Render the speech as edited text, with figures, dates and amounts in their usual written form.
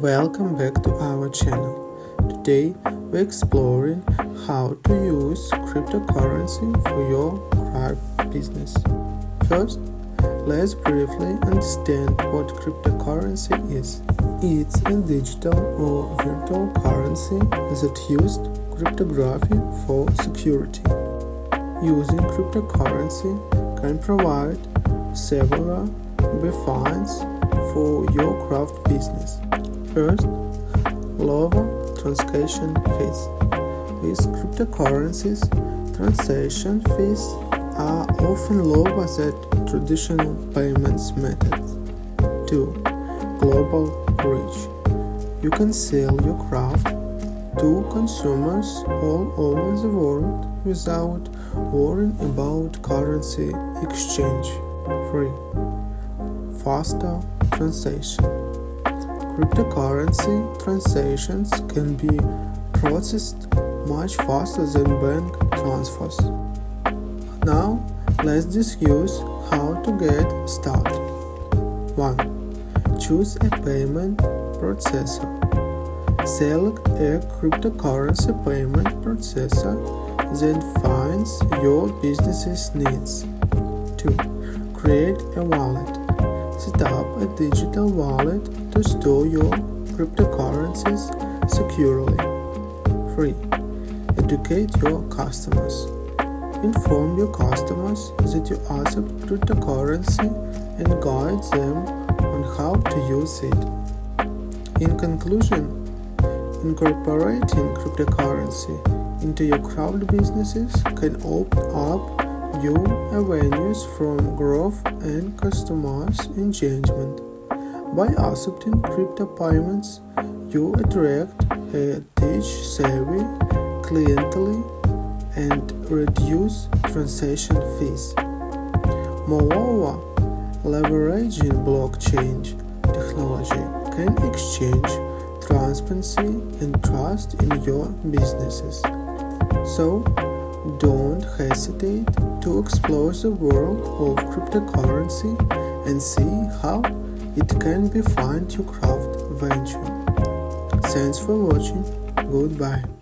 Welcome back to our channel. Today we're exploring how to use cryptocurrency for your crypto business. First, let's briefly understand what cryptocurrency is. It's a digital or virtual currency that used cryptography for security. Using cryptocurrency can provide several benefits for your craft business. First, lower transaction fees. With cryptocurrencies, transaction fees are often lower than traditional payments methods. 2. Global reach. You can sell your craft to consumers all over the world without worrying about currency exchange. 3. Faster transaction. Cryptocurrency transactions can be processed much faster than bank transfers. Now, let's discuss how to get started. 1. Choose a payment processor. Select a cryptocurrency payment processor that fits your business's needs. 2. Create a wallet. Set up a digital wallet to store your cryptocurrencies securely. 3. Educate your customers. Inform your customers that you accept cryptocurrency and guide them on how to use it. In conclusion, incorporating cryptocurrency into your craft businesses can open up new avenues from growth and customers' engagement. By accepting crypto payments, you attract a tech-savvy clientele and reduce transaction fees. Moreover, leveraging blockchain technology can exchange transparency and trust in your businesses. So, don't hesitate to explore the world of cryptocurrency and see how it can be fund your craft venture. Thanks for watching. Goodbye.